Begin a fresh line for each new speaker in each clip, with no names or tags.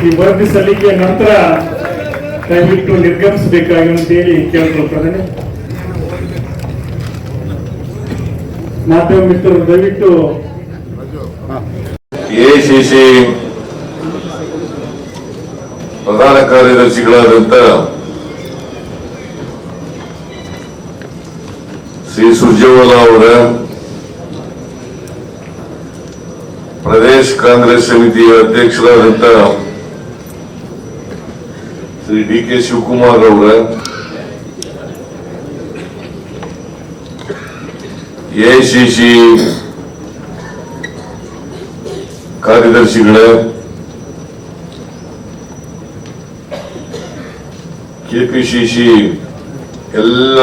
ಈ ವರದಿ ಸಲ್ಲಿಕೆಯ ನಂತರ ದಯವಿಟ್ಟು ನಿರ್ಗಮಿಸಬೇಕಾಗಿ ಅಂತೇಳಿ ಕೇಳ್ಕೊಳ್ತಾರೆ. ಮಾಧ್ಯಮ ಮಿತ್ರರು ದಯವಿಟ್ಟು
ಎಐಸಿಸಿ ಪ್ರಧಾನ ಕಾರ್ಯದರ್ಶಿಗಳಾದಂತ ಶ್ರೀ ಸುರ್ಜೇವಾಲಾ ಅವರ, ಪ್ರದೇಶ ಕಾಂಗ್ರೆಸ್ ಸಮಿತಿಯ ಅಧ್ಯಕ್ಷರಾದಂತ ಶ್ರೀ ಡಿ.ಕೆ. ಶಿವಕುಮಾರ್ ಅವರ, ಎಐಸಿಸಿ ಕಾರ್ಯದರ್ಶಿಗಳ, ಕೆಪಿಸಿಸಿ ಎಲ್ಲ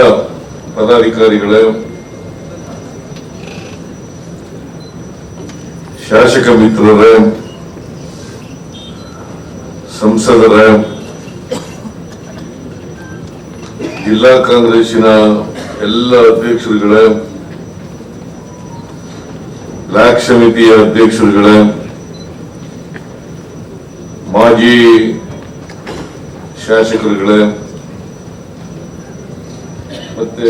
ಪದಾಧಿಕಾರಿಗಳ, ಶಾಸಕ ಮಿತ್ರರ, ಸಂಸದರ, ಜಿಲ್ಲಾ ಕಾಂಗ್ರೆಸ್ಸಿನ ಎಲ್ಲ ಅಧ್ಯಕ್ಷರುಗಳ, ಬ್ಲಾಕ್ ಸಮಿತಿಯ ಅಧ್ಯಕ್ಷರುಗಳ, ಮಾಜಿ ಶಾಸಕರುಗಳ, ಮತ್ತೆ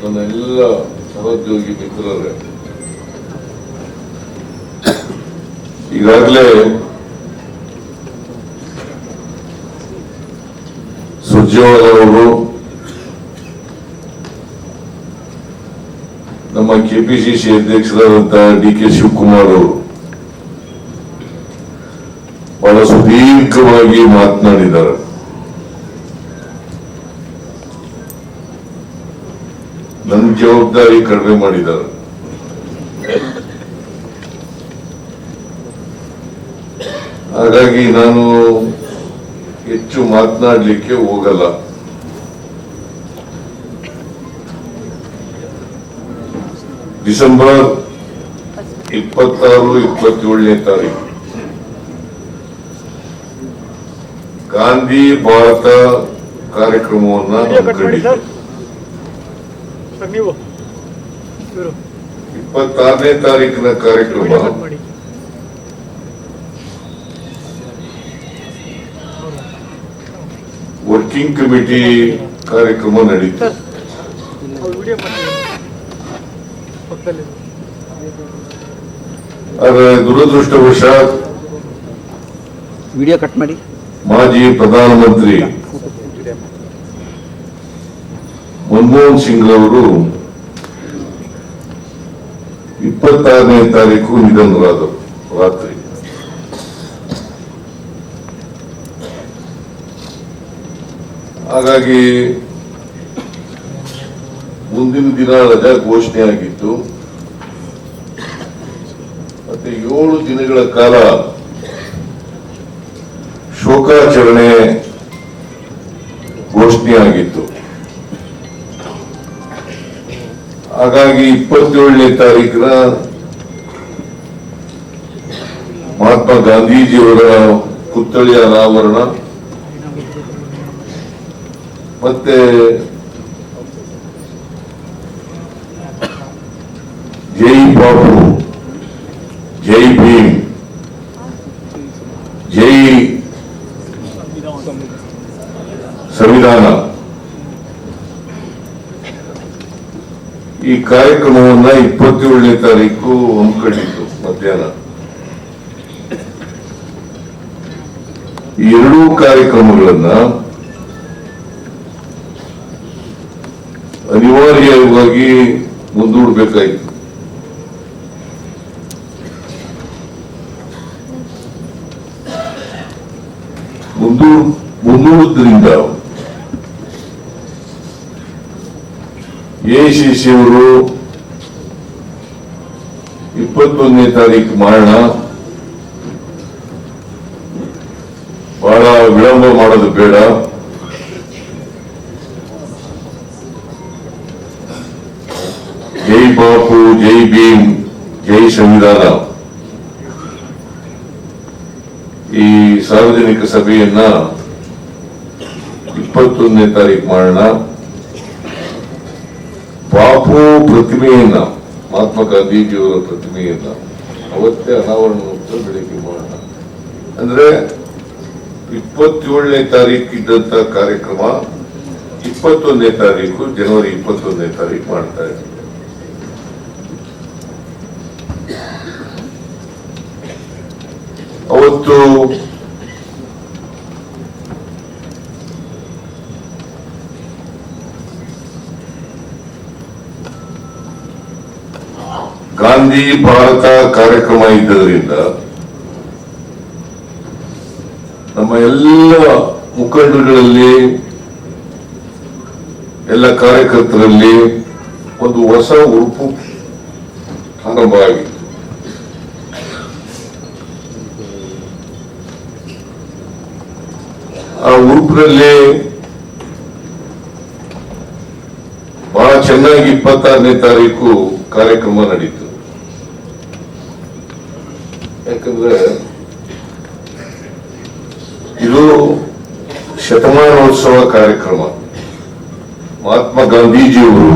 ನನ್ನ ಎಲ್ಲ ಸಹೋದ್ಯೋಗಿ ಮಿತ್ರರೇ, ಈಗಾಗಲೇ ಸುರ್ಜೇವಾಲಾ ಅವರು ನಮ್ಮ ಕೆಪಿಸಿಸಿ ಅಧ್ಯಕ್ಷರಾದಂತಹ ಡಿ.ಕೆ. ಶಿವಕುಮಾರ್ ಅವರು ಬಹಳ ಸುದೀರ್ಘವಾಗಿ ಮಾತನಾಡಿದ್ದಾರೆ. ನನ್ನ ಜವಾಬ್ದಾರಿ ಕಡಿಮೆ ಮಾಡಿದ್ದಾರೆ. ಹಾಗಾಗಿ ನಾನು ಹೆಚ್ಚು ಮಾತನಾಡಲಿಕ್ಕೆ ಹೋಗಲ್ಲ. ಡಿಸೆಂಬರ್ 26-27ನೇ ತಾರೀಕು ಗಾಂಧಿ ಭಾರತ ಕಾರ್ಯಕ್ರಮವನ್ನು ಹಮ್ಮಿಕೊಂಡಿದ್ದೆ. 26ನೇ ತಾರೀಕಿನ ಕಾರ್ಯಕ್ರಮ ವರ್ಕಿಂಗ್ ಕಮಿಟಿ ಕಾರ್ಯಕ್ರಮ ನಡೀತು. ಆದರೆ ದುರದೃಷ್ಟವಶಾತ್
ವಿಡಿಯೋ ಕಟ್ ಮಾಡಿ
ಮಾಜಿ ಪ್ರಧಾನಮಂತ್ರಿ ಮನಮೋಹನ್ ಸಿಂಗ್ ಅವರು 26ನೇ ತಾರೀಕು ನಿಧನರಾದರು ರಾತ್ರಿ. ಹಾಗಾಗಿ ಮುಂದಿನ ದಿನ ರಜಾ ಘೋಷಣೆ ಆಗಿತ್ತು. ಮತ್ತೆ 7 ದಿನಗಳ ಕಾಲ ಶೋಕಾಚರಣೆ ಘೋಷಣೆ ಆಗಿತ್ತು. ಹಾಗಾಗಿ 27ನೇ ತಾರೀಕಿನ ಮಹಾತ್ಮ ಗಾಂಧೀಜಿಯವರ ಪುತ್ಥಳಿಯ ಅನಾವರಣ ಮತ್ತೆ ಜೈ ಬಾಪು, ಜೈ ಭೀಮ್, ಜೈ ಸಂವಿಧಾನ ಈ ಕಾರ್ಯಕ್ರಮವನ್ನ 27ನೇ ತಾರೀಕು ಹಮ್ಮಿಕೊಂಡಿತ್ತು ಮಧ್ಯಾಹ್ನ. ಈ ಎರಡೂ ಕಾರ್ಯಕ್ರಮಗಳನ್ನ ಅನಿವಾರ್ಯವಾಗಿ ಮುಂದೂಡಬೇಕಾಯಿತು. ಮುಂದೂಡುವುದರಿಂದ ಎಐಸಿಸಿ ಅವರು 21ನೇ ತಾರೀಕು ಮಾಡೋಣ, ಬಹಳ ವಿಳಂಬ ಮಾಡೋದು ಬೇಡ, ಜೈ ಬಾಪು, ಜೈ ಭೀಮ್, ಜೈ ಸಂವಿಧಾನ ಈ ಸಾರ್ವಜನಿಕ ಸಭೆಯನ್ನ 21ನೇ ತಾರೀಕು ಮಾಡೋಣ. ಬಾಪು ಪ್ರತಿಮೆಯನ್ನ, ಮಹಾತ್ಮ ಗಾಂಧೀಜಿಯವರ ಪ್ರತಿಮೆಯನ್ನ ಅವತ್ತೇ ಅನಾವರಣ ಬೆಳಿಗ್ಗೆ ಮಾಡೋಣ. ಅಂದ್ರೆ 27ನೇ ತಾರೀಕು ಇದ್ದಂತ ಕಾರ್ಯಕ್ರಮ 21ನೇ ತಾರೀಕು ಜನವರಿ 21ನೇ ತಾರೀಕು ಮಾಡ್ತಾ ಇದ್ದೀವಿ. ಅವತ್ತು ಗಾಂಧಿ ಭಾರತ ಕಾರ್ಯಕ್ರಮ ಇದ್ದರಿಂದ ನಮ್ಮ ಎಲ್ಲ ಮುಖಂಡರುಗಳಲ್ಲಿ ಎಲ್ಲ ಕಾರ್ಯಕರ್ತರಲ್ಲಿ ಒಂದು ಹೊಸ ಉರುಪು ಆರಂಭ ಆಗಿತ್ತು. ಆ ಉರುಪಿನಲ್ಲಿ ಬಹಳ ಚೆನ್ನಾಗಿ 26ನೇ ತಾರೀಕು ಕಾರ್ಯಕ್ರಮ ನಡೀತು. ಯಾಕಂದ್ರೆ ಇದು ಶತಮಾನೋತ್ಸವ ಕಾರ್ಯಕ್ರಮ. ಮಹಾತ್ಮ ಗಾಂಧೀಜಿಯವರು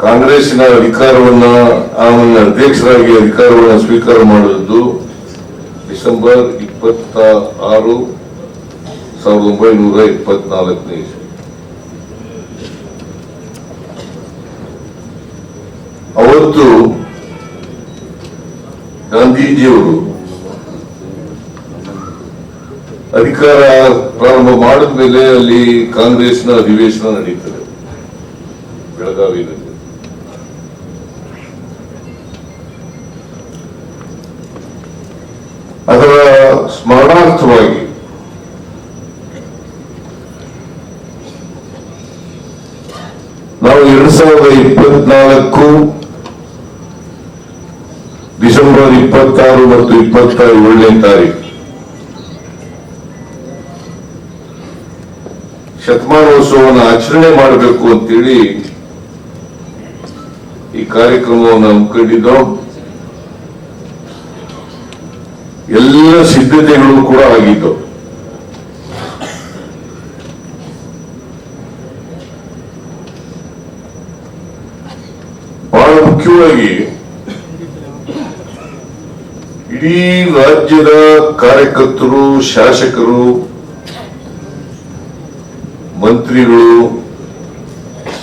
ಕಾಂಗ್ರೆಸ್ಸಿನ ಅಧಿಕಾರವನ್ನ ಅಧ್ಯಕ್ಷರಾಗಿ ಅಧಿಕಾರವನ್ನು ಸ್ವೀಕಾರ ಮಾಡಿದ್ದು ಡಿಸೆಂಬರ್ 26, 1924ನೇ ಇಸ್ವಿ. ಅವತ್ತು ಗಾಂಧೀಜಿಯವರು ಅಧಿಕಾರ ಪ್ರಾರಂಭ ಮಾಡಿದ ಮೇಲೆ ಅಲ್ಲಿ ಕಾಂಗ್ರೆಸ್ನ ಅಧಿವೇಶನ ನಡೀತದೆ ಬೆಳಗಾವಿಯಲ್ಲಿ. ಅದರ ಸ್ಮರಣಾರ್ಥವಾಗಿ ನಾವು 2024 ಡಿಸೆಂಬರ್ 26 ಮತ್ತು 27ನೇ ತಾರೀಕು ಶತಮಾನೋತ್ಸವವನ್ನು ಆಚರಣೆ ಮಾಡಬೇಕು ಅಂತೇಳಿ ಈ ಕಾರ್ಯಕ್ರಮವನ್ನು ಹಮ್ಮಿಕೊಂಡಿದ್ದು. ಎಲ್ಲ ಸಿದ್ಧತೆಗಳು ಕೂಡ ಆಗಿದ್ದು. ಬಹಳ ಮುಖ್ಯವಾಗಿ ಇಡೀ ರಾಜ್ಯದ ಕಾರ್ಯಕರ್ತರು, ಶಾಸಕರು, ಮಂತ್ರಿಗಳು,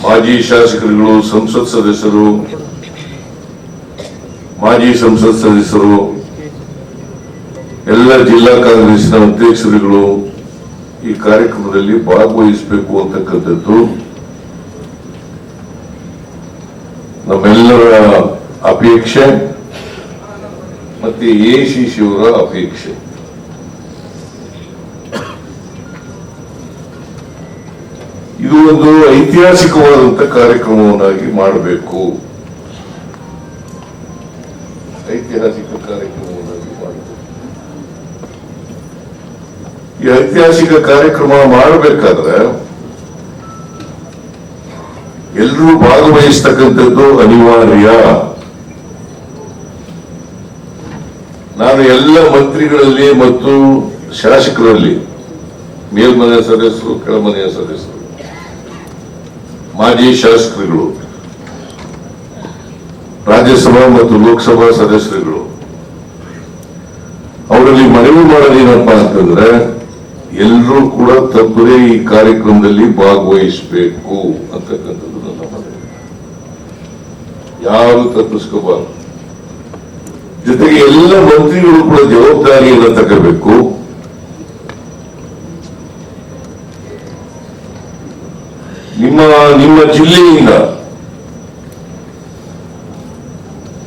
ಮಾಜಿ ಶಾಸಕರುಗಳು, ಸಂಸತ್ ಸದಸ್ಯರು, ಮಾಜಿ ಸಂಸತ್ ಸದಸ್ಯರು, ಎಲ್ಲ ಜಿಲ್ಲಾ ಕಾಂಗ್ರೆಸ್ನ ಅಧ್ಯಕ್ಷರುಗಳು ಈ ಕಾರ್ಯಕ್ರಮದಲ್ಲಿ ಭಾಗವಹಿಸಬೇಕು ಅಂತಕ್ಕಂಥದ್ದು ನಮ್ಮೆಲ್ಲರ ಅಪೇಕ್ಷೆ ಮತ್ತೆ ಎಐಸಿಸಿ ಅವರ ಅಪೇಕ್ಷೆ. ಇದು ಒಂದು ಐತಿಹಾಸಿಕವಾದಂತ ಕಾರ್ಯಕ್ರಮವನ್ನಾಗಿ ಮಾಡಬೇಕು. ಐತಿಹಾಸಿಕ ಕಾರ್ಯಕ್ರಮವನ್ನಾಗಿ ಮಾಡಬೇಕು. ಈ ಐತಿಹಾಸಿಕ ಕಾರ್ಯಕ್ರಮ ಮಾಡಬೇಕಾದ್ರೆ ಎಲ್ಲರೂ ಭಾಗವಹಿಸ್ತಕ್ಕಂಥದ್ದು ಅನಿವಾರ್ಯ. ನಾನು ಎಲ್ಲ ಮಂತ್ರಿಗಳಲ್ಲಿ ಮತ್ತು ಶಾಸಕರಲ್ಲಿ, ಮೇಲ್ಮನೆಯ ಸದಸ್ಯರು, ಕೆಳಮನೆಯ ಸದಸ್ಯರು, ಮಾಜಿ ಶಾಸಕರುಗಳು, ರಾಜ್ಯಸಭಾ ಮತ್ತು ಲೋಕಸಭಾ ಸದಸ್ಯರುಗಳು ಅವರಲ್ಲಿ ಮನವಿ ಮಾಡೋದೇನಪ್ಪಾ ಅಂತಂದ್ರೆ ಎಲ್ಲರೂ ಕೂಡ ತಪ್ಪದೇ ಈ ಕಾರ್ಯಕ್ರಮದಲ್ಲಿ ಭಾಗವಹಿಸಬೇಕು ಅಂತಕ್ಕಂಥದ್ದು ನನ್ನ ಮನವಿ. ಯಾರು ತಪ್ಪಿಸ್ಕೋಬಾರದು. ಜೊತೆಗೆ ಎಲ್ಲ ಮಂತ್ರಿಗಳು ಕೂಡ ಜವಾಬ್ದಾರಿಯನ್ನು ತಗೋಬೇಕು. ನಿಮ್ಮ ಜಿಲ್ಲೆಯಿಂದ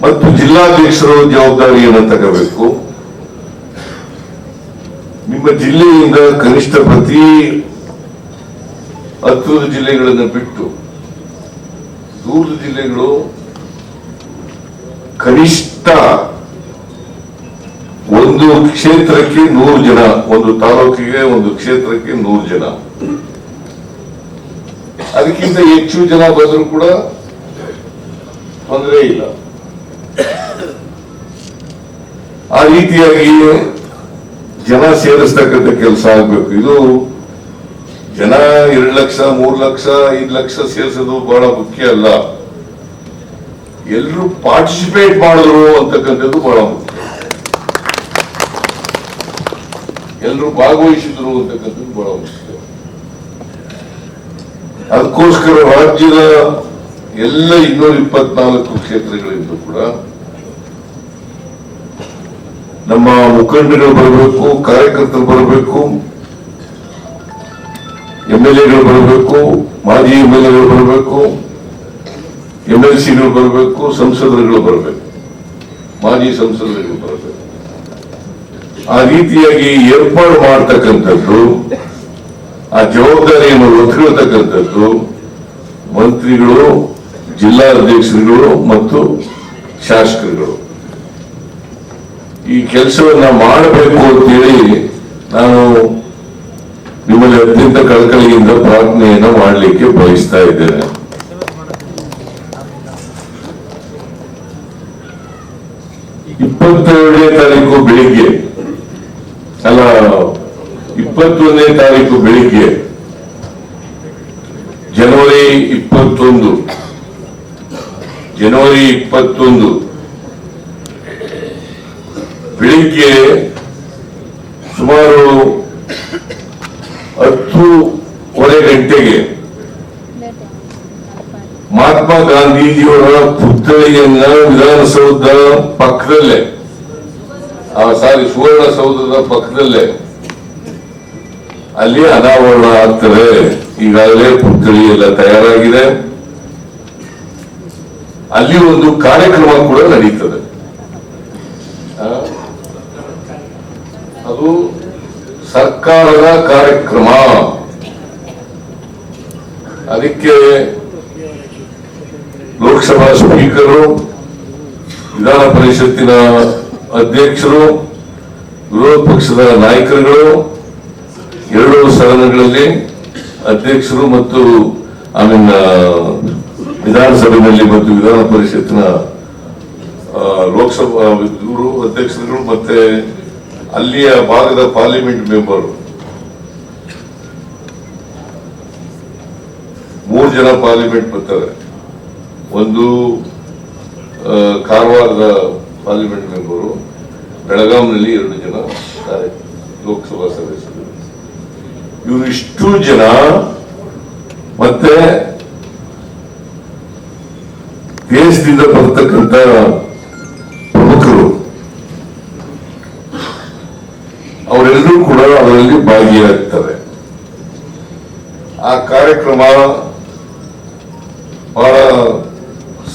ಮತ್ತು ಜಿಲ್ಲಾಧ್ಯಕ್ಷರು ಜವಾಬ್ದಾರಿಯನ್ನು ತಗೋಬೇಕು. ನಿಮ್ಮ ಜಿಲ್ಲೆಯಿಂದ ಕನಿಷ್ಠ ಪ್ರತಿ 10 ಜಿಲ್ಲೆಗಳನ್ನು ಬಿಟ್ಟು ದೂರದ ಜಿಲ್ಲೆಗಳು ಕನಿಷ್ಠ ಒಂದು ಕ್ಷೇತ್ರಕ್ಕೆ 100 ಜನ, ಒಂದು ತಾಲೂಕಿಗೆ ಒಂದು ಕ್ಷೇತ್ರಕ್ಕೆ 100 ಜನ, ಅದಕ್ಕಿಂತ ಹೆಚ್ಚು ಜನ ಬಂದರೂ ಕೂಡ ತೊಂದರೆ ಇಲ್ಲ. ಆ ರೀತಿಯಾಗಿ ಜನ ಸೇರಿಸ್ತಕ್ಕಂಥ ಕೆಲಸ ಆಗ್ಬೇಕು. ಇದು ಜನ 2 ಲಕ್ಷ, 3 ಲಕ್ಷ, 5 ಲಕ್ಷ ಸೇರಿಸೋದು ಬಹಳ ಮುಖ್ಯ ಅಲ್ಲ. ಎಲ್ಲರೂ ಪಾರ್ಟಿಸಿಪೇಟ್ ಮಾಡಿದ್ರು ಅಂತಕ್ಕಂಥದ್ದು ಬಹಳ ಮುಖ್ಯ. ಎಲ್ಲರೂ ಭಾಗವಹಿಸಿದ್ರು ಅಂತಕ್ಕಂಥದ್ದು ಬಹಳ ಮುಖ್ಯ. ಅದಕ್ಕೋಸ್ಕರ ರಾಜ್ಯದ ಎಲ್ಲ 224 ಕ್ಷೇತ್ರಗಳಿಂದ ಕೂಡ ನಮ್ಮ ಮುಖಂಡರು ಬರಬೇಕು, ಕಾರ್ಯಕರ್ತರು ಬರಬೇಕು, MLAಗಳು ಬರಬೇಕು, ಮಾಜಿ MLAಗಳು ಬರಬೇಕು, MLCಗಳು ಬರಬೇಕು, ಸಂಸದರುಗಳು ಬರಬೇಕು, ಮಾಜಿ ಸಂಸದರುಗಳು ಬರಬೇಕು. ಆ ರೀತಿಯಾಗಿ ಏರ್ಪಾಡು ಮಾಡತಕ್ಕಂಥದ್ದು, ಆ ಜವಾಬ್ದಾರಿಯನ್ನು ಹೊತ್ತಿರತಕ್ಕಂಥದ್ದು ಮಂತ್ರಿಗಳು, ಜಿಲ್ಲಾಧ್ಯಕ್ಷರುಗಳು ಮತ್ತು ಶಾಸಕರುಗಳು. ಈ ಕೆಲಸವನ್ನ ಮಾಡಬೇಕು ಅಂತೇಳಿ ನಾನು ನಿಮ್ಮಲ್ಲಿ ಅತ್ಯಂತ ಕಳಕಳಿಯಿಂದ ಪ್ರಾರ್ಥನೆಯನ್ನು ಮಾಡಲಿಕ್ಕೆ ಬಯಸ್ತಾ ಇದ್ದೇನೆ. ಇಪ್ಪತ್ತೇಳನೇ ತಾರೀಕು ಬೆಳಿಗ್ಗೆ ಅಲ್ಲ 21ನೇ ತಾರೀಕು ಬೆಳಿಗ್ಗೆ ಜನವರಿ 21 ಬೆಳಿಗ್ಗೆ ಸುಮಾರು 10:15 ಗಂಟೆಗೆ ಮಹಾತ್ಮ ಗಾಂಧೀಜಿಯವರ ಪುತ್ಥಳಿಯನ್ನ ವಿಧಾನಸೌಧ ಪಕ್ಕದಲ್ಲೇ, ಸುವರ್ಣಸೌಧದ ಪಕ್ಕದಲ್ಲೇ ಅಲ್ಲಿ ಅನಾವರಣ ಆಗ್ತದೆ. ಈಗಾಗಲೇ ಪುತ್ಥಳಿ ಎಲ್ಲ ತಯಾರಾಗಿದೆ. ಅಲ್ಲಿ ಒಂದು ಕಾರ್ಯಕ್ರಮ ಕೂಡ ನಡೀತದೆ. ಅದು ಸರ್ಕಾರದ ಕಾರ್ಯಕ್ರಮ. ಅದಕ್ಕೆ ಲೋಕಸಭಾ ಸ್ಪೀಕರು, ವಿಧಾನ ಪರಿಷತ್ತಿನ ಅಧ್ಯಕ್ಷರು, ವಿರೋಧ ಪಕ್ಷದ ನಾಯಕರುಗಳು, ಎರಡೂ ಸದನಗಳಲ್ಲಿ ಅಧ್ಯಕ್ಷರು ಮತ್ತು ವಿಧಾನಸಭೆಯಲ್ಲಿ ಮತ್ತು ವಿಧಾನ ಪರಿಷತ್ತಿನ ಲೋಕಸಭಾ ಇವರು ಅಧ್ಯಕ್ಷರುಗಳು ಮತ್ತೆ ಅಲ್ಲಿಯ ಭಾಗದ ಪಾರ್ಲಿಮೆಂಟ್ ಮೆಂಬರ್ 3 ಜನ ಪಾರ್ಲಿಮೆಂಟ್ ಬರ್ತಾರೆ. ಒಂದು ಕಾರವಾರದ ಪಾರ್ಲಿಮೆಂಟ್ ಮೆಂಬರು, ಬೆಳಗಾಂನಲ್ಲಿ 2 ಜನ ಲೋಕಸಭಾ ಸದಸ್ಯರು. ಇವರು ಇಷ್ಟು ಜನ ಮತ್ತೆ ದೇಶದಿಂದ ಬರ್ತಕ್ಕಂಥ ಪ್ರಮುಖರು ಅವರೆಲ್ಲರೂ ಕೂಡ ಅದರಲ್ಲಿ ಭಾಗಿಯಾಗ್ತಾರೆ. ಆ ಕಾರ್ಯಕ್ರಮ ಬಹಳ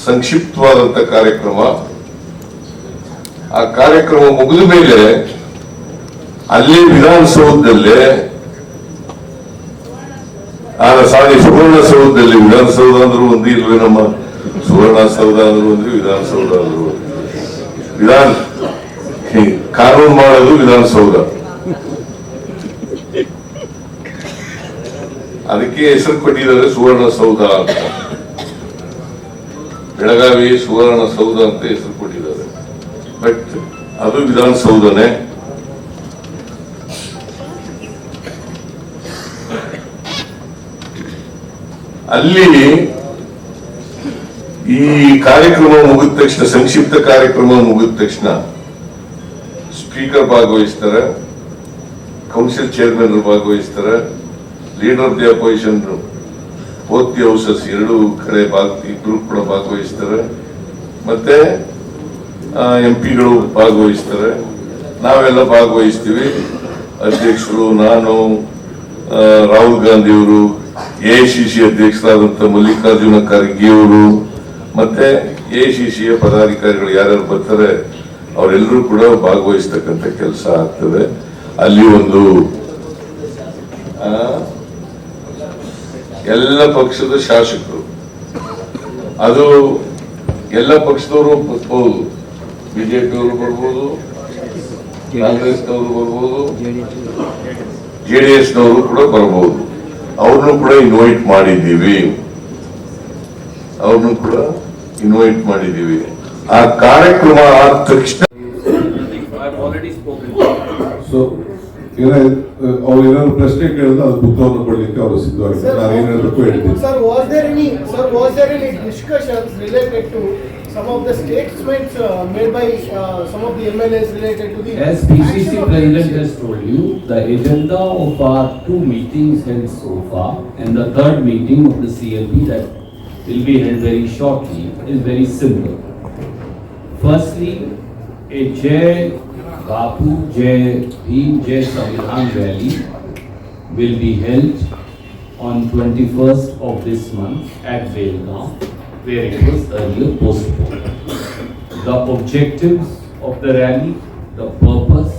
ಸಂಕ್ಷಿಪ್ತವಾದಂತ ಕಾರ್ಯಕ್ರಮ. ಆ ಕಾರ್ಯಕ್ರಮ ಮುಗಿದ ಮೇಲೆ ಅಲ್ಲೇ ವಿಧಾನಸೌಧದಲ್ಲೇ ಸುವರ್ಣಸೌಧದಲ್ಲಿ, ವಿಧಾನಸೌಧ ಅಂದ್ರೂ ಒಂದು ಇಲ್ವೇ, ನಮ್ಮ ಸುವರ್ಣಸೌಧ ಅಂದ್ರೂ ಒಂದು, ವಿಧಾನಸೌಧ ಅಂದ್ರೂ ಕಾನೂನು ಮಾಡೋದು ವಿಧಾನಸೌಧ. ಅದಕ್ಕೆ ಹೆಸರು ಕೊಟ್ಟಿದ್ದಾರೆ ಸುವರ್ಣಸೌಧ ಅಂತ. ಬೆಳಗಾವಿ ಸುವರ್ಣಸೌಧ ಅಂತ ಹೆಸರು ಕೊಟ್ಟಿದ್ದಾರೆ. ಬಟ್ ಅದು ವಿಧಾನಸೌಧನೇ. ಅಲ್ಲಿ ಈ ಕಾರ್ಯಕ್ರಮ ಮುಗಿದ ತಕ್ಷಣ, ಸಂಕ್ಷಿಪ್ತ ಕಾರ್ಯಕ್ರಮ ಮುಗಿದ ತಕ್ಷಣ ಸ್ಪೀಕರ್ ಭಾಗವಹಿಸ್ತಾರೆ, ಕೌನ್ಸಿಲ್ ಚೇರ್ಮನ್ ಭಾಗವಹಿಸ್ತಾರೆ, leader of the opposition both the houses ಎರಡೂ ಕಡೆ ಇಬ್ಬರು ಕೂಡ ಭಾಗವಹಿಸ್ತಾರೆ, ಮತ್ತೆ MP ಗಳು ಭಾಗವಹಿಸ್ತಾರೆ, ನಾವೆಲ್ಲ ಭಾಗವಹಿಸ್ತೀವಿ. ಅಧ್ಯಕ್ಷರು, ನಾನು, ರಾಹುಲ್ ಗಾಂಧಿ ಅವರು, AICC ಅಧ್ಯಕ್ಷರಾದಂಥ ಮಲ್ಲಿಕಾರ್ಜುನ ಖರ್ಗೆ ಅವರು, ಮತ್ತೆ AICC ಪದಾಧಿಕಾರಿಗಳು ಯಾರ್ಯಾರು ಬರ್ತಾರೆ ಅವರೆಲ್ಲರೂ ಕೂಡ ಭಾಗವಹಿಸ್ತಕ್ಕಂಥ ಕೆಲಸ ಆಗ್ತದೆ. ಅಲ್ಲಿ ಒಂದು ಎಲ್ಲ ಪಕ್ಷದ ಶಾಸಕರು, ಅದು ಎಲ್ಲ ಪಕ್ಷದವರು ಬರ್ಬೋದು, ಬಿಜೆಪಿಯವರು ಬರ್ಬೋದು, ಕಾಂಗ್ರೆಸ್ನವರು ಬರ್ಬೋದು, JDSನವರು ಕೂಡ ಬರ್ಬೋದು. ಅವ್ರನ್ನು ಕೂಡ ಇನ್ವೈಟ್ ಮಾಡಿದ್ದೀವಿ. ಆ ಕಾರ್ಯಕ್ರಮ ಆದ ತಕ್ಷಣ
ಅವ್ರೇನಾದ್ರು ಪ್ರಶ್ನೆ ಕೇಳಿದ್ರೆ ಅದು ಉತ್ತರವನ್ನು ಕೊಡ್ಲಿಕ್ಕೆ ಅವರು ಸಿದ್ಧವಾಗಿದ್ದಾರೆ. ನಾನು ಏನಾದ್ರು ಹೇಳ್ತೀನಿ.
Sir, was there any discussions related to some of the statements made by some of the MLAs related to the
As
action
PCC
of
President
the
has told you, the agenda of our 2 meetings held so far and the 3rd meeting of the CLP that will be held very shortly is very simple. Firstly, a Jai Bapu, Jai Bhim, Jai Samvidhan rally will be held on 21st of this month at Belgaum, where it was earlier postponed. The objectives of the rally, the purpose,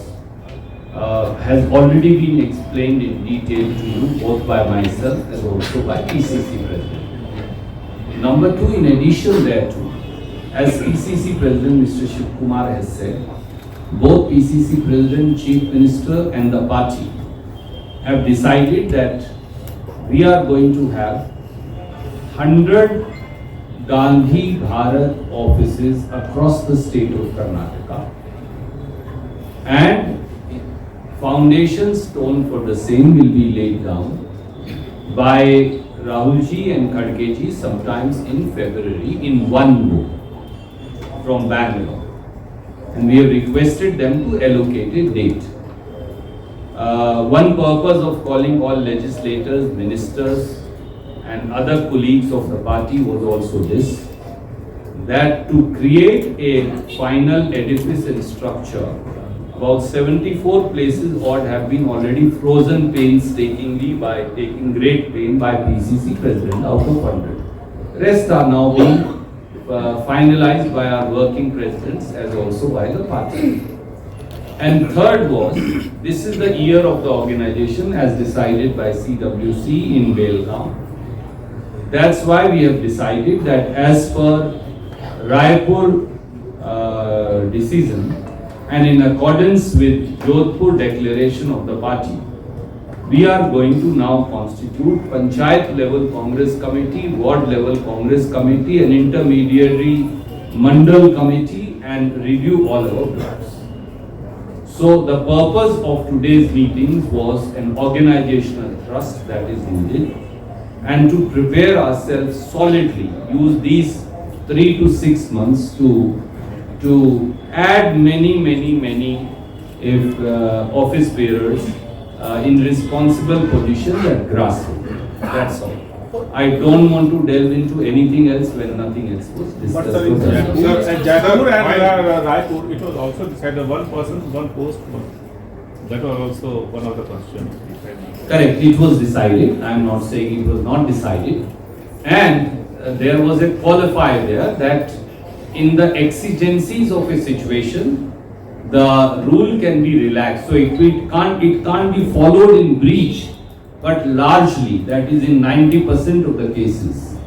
has already been explained in detail to you both by myself and also by PCC President. Number 2, in addition thereto, as PCC President Mr. Shiv Kumar has said, both PCC President, Chief Minister and the party have decided that we are going to have 100 Gandhi Bharat offices across the state of Karnataka, and foundation stone for the same will be laid down by Rahulji and Khadgeji sometimes in February in one go from Bangalore, and we have requested them to allocate a date. One purpose of calling all legislators, ministers and other colleagues of the party was also this, that to create a final edifice and structure, about 74 places odd have been already frozen painstakingly by taking great pain by PCC President out of 100. Rest are now being finalized by our working presidents as also by the party. And third was, this is the year of the organization as decided by CWC in Belgaum. That's why we have decided that as per Raipur decision and in accordance with Jodhpur declaration of the party, we are going to now constitute Panchayat level Congress committee, ward level Congress committee, an intermediary Mandal committee and review all our blocks. So the purpose of today's meetings was an organizational thrust that is needed, and to prepare ourselves solidly, use these 3 to 6 months to add many office bearers in responsible positions at grassroots. That's all. I don't want to delve into anything else when nothing else was
But
discussed.
sir, in Jaipur and Raipur, it was also decided one person, one post. That was also one of the questions.
Correct, it was decided. I am not saying it was not decided. And there was a qualifier there that in the exigencies of a situation, the rule can be relaxed. So it can't be followed in breach, but largely, that is in 90% of the cases,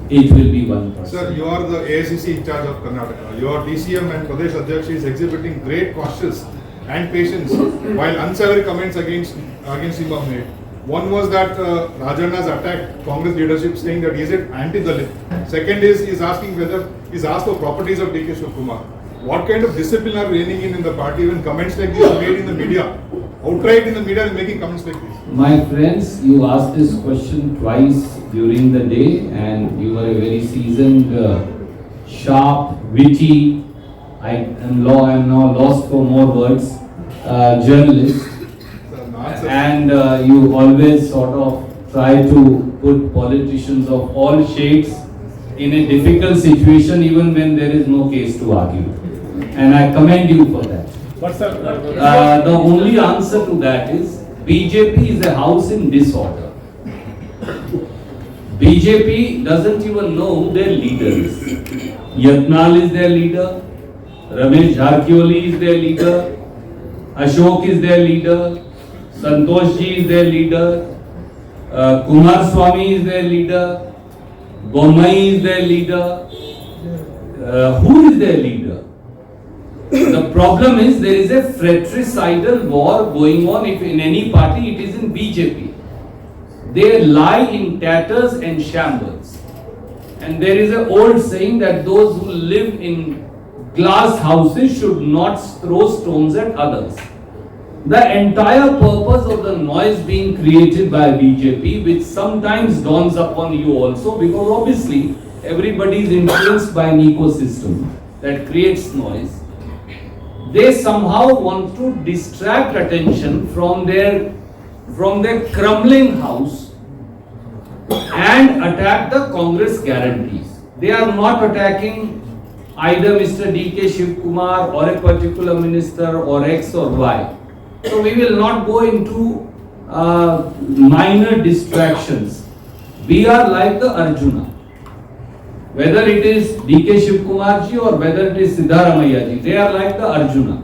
it will be 1%.
Sir, you are the AICC in charge of Karnataka. Your DCM and Pradesh Adhyaksha is exhibiting great cautious and patience while unsavory comments against him are made. One was that Rajanna's attacked Congress leadership saying that he is anti-Dalit. Second is he's asking whether he's asked for properties of DK Shivakumar. What kind of discipline are reigning in the party when comments like these are made in the media? Outright in the media and making comments like this.
My friends, you asked this question twice during the day and you are a very seasoned, sharp, witty, I am now lost for more words, journalist. And you always sort of try to put politicians of all shades in a difficult situation even when there is no case to argue. And I commend you for that.
But sir,
The only answer to that is BJP is a house in disorder. BJP doesn't even know who their leader is. Yatnal is their leader, Ramesh Jharkholi is their leader, Ashok is their leader, Santosh Ji is their leader, Kumar Swamy is their leader, Bommai is their leader. Who is their leader? The problem is there is a fratricidal war going on. If in any party, it is in BJP. They lie in tatters and shambles. And there is an old saying that those who live in glass houses should not throw stones at others. The entire purpose of the noise being created by BJP, which sometimes dawns upon you also, because obviously everybody is influenced by an ecosystem that creates noise. They somehow want to distract attention from their crumbling house and attack the Congress guarantees. They are not attacking either Mr. D.K. Shivkumar or a particular minister or X or Y. So we will not go into minor distractions. We are like the Arjuna. Whether it is D.K. Shivkumar ji or whether it is Siddharamaiah ji, they are like the Arjuna.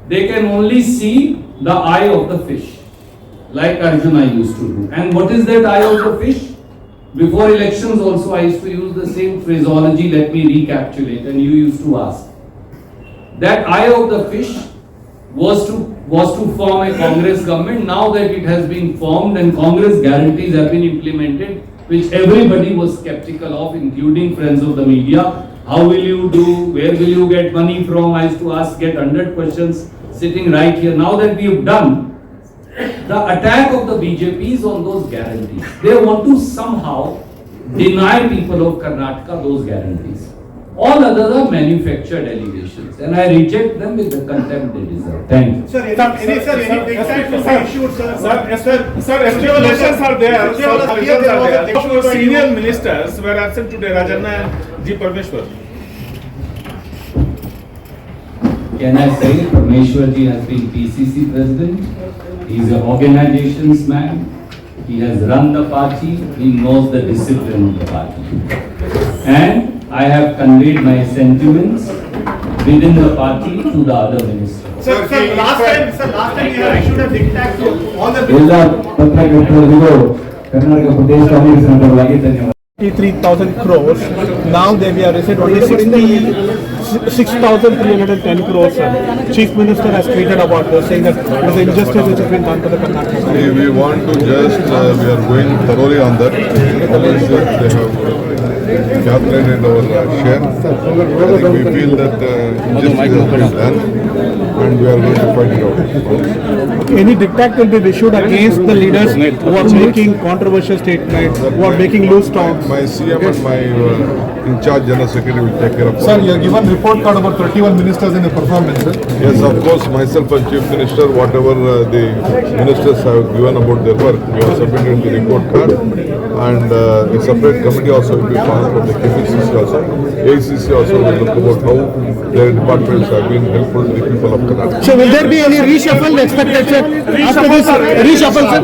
They can only see the eye of the fish, like Arjuna used to do. And what is that eye of the fish? Before elections also I used to use the same phraseology, let me recapitulate, and you used to ask. That eye of the fish was to form a Congress government. Now that it has been formed and Congress guarantees have been implemented, which everybody was skeptical of, including friends of the media. How will you do? Where will you get money from? I used to get 100 questions sitting right here. Now that we have done, the attack of the BJP is on those guarantees. They want to somehow deny people of Karnataka those guarantees. All others are manufactured allegations, and I reject them with the contempt they deserve. Thank you.
Sir, any issued,
Sir, elections are there. Sir, senior ministers were absent today, Rajanna and G. Parmeshwar.
Can I say Parmeshwarji has been PCC president, he is an organizations man, he has run the party, he knows the discipline of the party. And I have conveyed my sentiments within the party to the other ministers.
Sir, last time you have issued a dictat to all the
ಎಲ್ಲ ಪತ್ರಕರ್ತರಿಗೂ ಕರ್ನಾಟಕ ಪ್ರದೇಶ ಕಾಂಗ್ರೆಸ್ ಪರವಾಗಿ ಧನ್ಯವಾದ.
3,000 crores. Now they have received only 6,310 crores. Chief Minister has tweeted about this, saying that it is injustice which has been done to the Karnataka side.
We want to just, we are going thoroughly on that. Obviously, they have calculated our share. I think we feel that injustice has been done and we are going to fight it out.
Any dictat will be issued against the leaders who are making controversial statements, who are making loose talks.
My CM and my in charge General Secretary will take care of
Sir,
that.
you have given report card about 31 ministers in the performance, sir.
Yes, of course, myself and Chief Minister, whatever the ministers have given about their work, we have submitted the report card, and a separate committee also will be formed from the KPCC also. ACC also will look about how their departments have been helpful to the people of Karnataka.
So will there be any reshuffle expected, sir? After this reshuffle, sir?